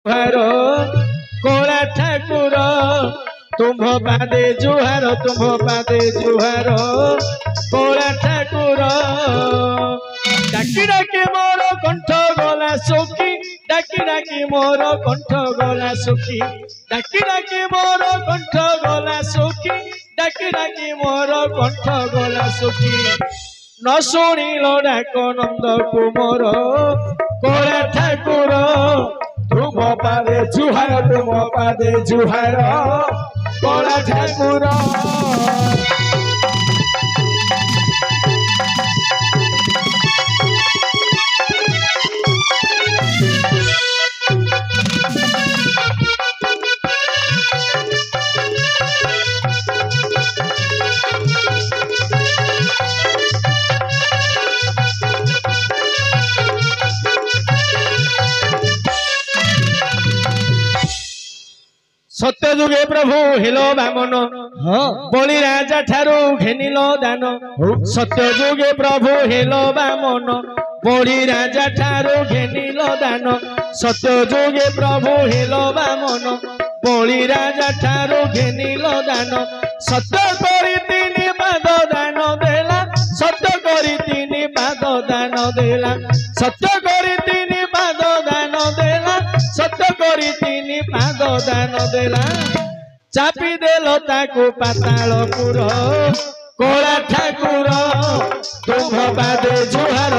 जुहारो Cola Thakur तुम पादे जुहारो तुम पादे जुहारो कोला ठाकुर डाकी डाकी मोर कंठ गला सुखी डाकी डाकी मोर कंठ गला सुखी डाकी डाकी मोर कंठ गला सुखी डाकी डाकी मोर कंठ गला सुखी न शुणिल डाक नंद कुमर कोला ठाकुर तुम पादे जुहार कोला ठाकुर सत्य जुगे प्रभु हेलो बामन बलि राजा ठारू घेनिल दान सत्य जुगे प्रभु हेलो बामन बलि राजा ठारू घेनिल दान सत्य जुगे प्रभु हेलो बामन बलि राजा ठारू घेनिल दान सत्य करी तीन पाद दान देला सत्य करी तीन पाद दान देला सत्य करी तीन पाद दान देला सत्य करी तीन पाद दान देला चापी देलो ताकू पातालपुर कोला ठाकुर तुम पादे जुहार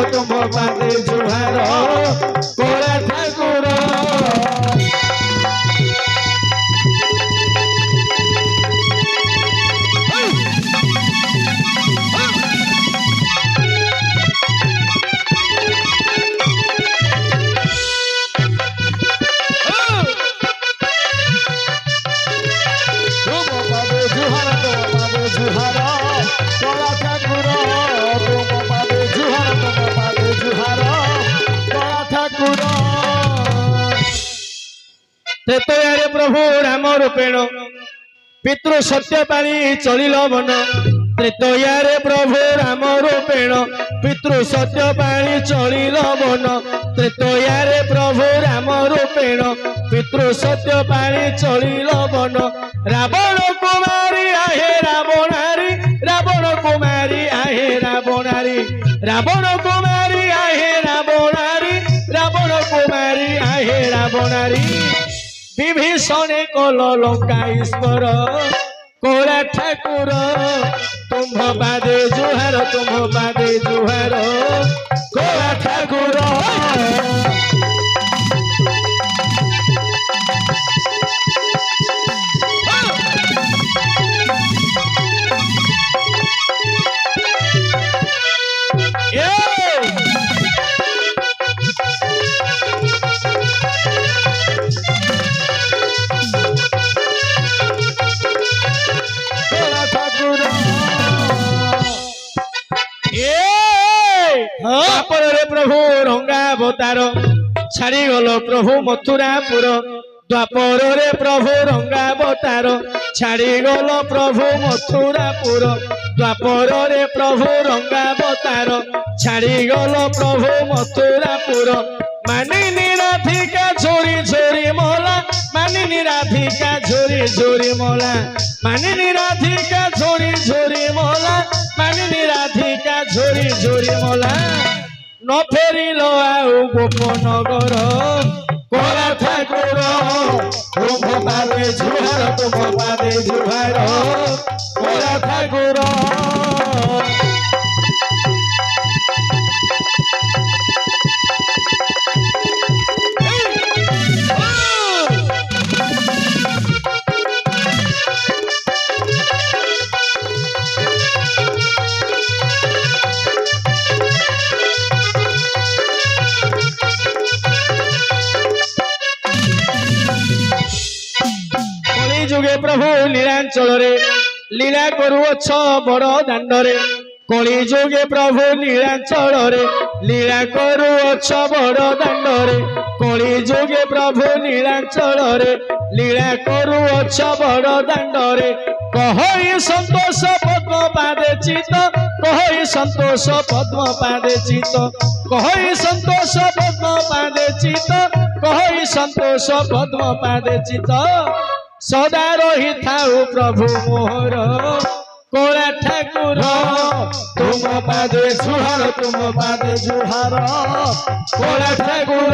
कोला ठाकुर त्रेतयारे प्रभु राम रूपेण पितृ सत्य पाली चलिल वन त्रेतयारे प्रभु राम रूपेण पितृ सत्य पाली चलिल वन त्रेतयारे प्रभु राम रूपेण पितृ सत्य पाली चलिल वन रावण कुमारी आहे रावणारी रावण कुमारी आहे रावणारी रावण कुमारी आहे रावणारी रावण कुमारी आहे रावणारी विभीषणे कल लंका ईश्वर कोला ठाकुर तुम पादे जुहार कोला ठाकुर प्रभु रंगावतार छाड़ी गल प्रभु मथुरापुर द्वापर रे प्रभु रंगावतार छाड़ी गल प्रभु मथुरापुर द्वापर रे प्रभु रंगावतार छाड़ी गल प्रभु मथुरापुर मानिनी राधिका झोरी झोरी मोला मानिनी राधिका झोरी झोरी मोला मानिनी राधिका झोरी झोरी मोला मानिनी राधिका झोरी झोरी मोला न फेरिल आउ गोपनगर कोला ठाकुर तुम पादे जुहार कोला ठाकुर जुगे प्रभु लीलांचल लीला करुअछ बड़ दांडरे कली जुगे प्रभु लीलाचल लीला करू अछ बड़ दाण्डरे कली जुगे प्रभु लीलाचल लीला करू अछ बड़ दाण्डरे कहि संतोष पद्म पादे चित कहि संतोष पद्म पादे चित कहि संतोष पद्म पादे चित कहि संतोष पद्म पादे चित सदा रही थाऊ प्रभु मोहर कोला ठाकुर तुम पादे जुहार कोला ठाकुर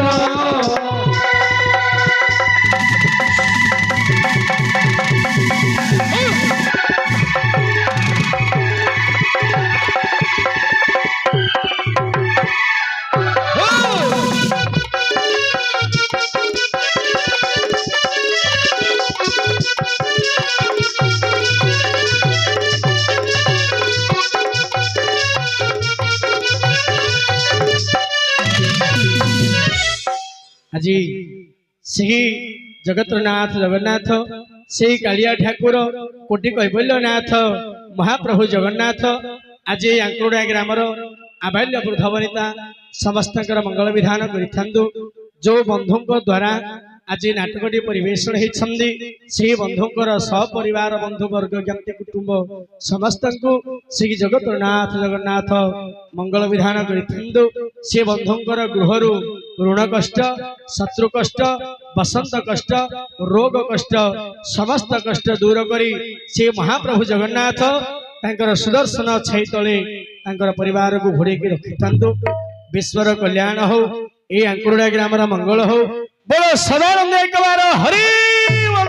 आज से जगतनाथ जगन्नाथ से कालिया ठाकुर कोटि कैबल्यनाथ महाप्रभु जगन्नाथ आज आंकुड़ा ग्रामर आबाल्य वृद्ध वनिता समस्त मंगल विधान करिथांदु जो बंधुओं द्वारा आज नाटकटी परिवेषण होती से बंधुकर सपरिवार बंधुवर्ग ज्ञाति कुटुंब समस्त को श्री जगतनाथ जगन्नाथ मंगल विधान करिथांदु से बंधुकर गृहरु ऋण कष्ट शत्रु कष्ट बसंत कष्ट रोग कष्ट समस्त कष्ट दूर करी से महाप्रभु जगन्नाथ तांकर सुदर्शन छाई तले तांकर परिवार को घोड़े रखि विश्वर कल्याण हो ये आंकुड़ा ग्रामर मंगल हो बोलो सदानंद एक बार हरि।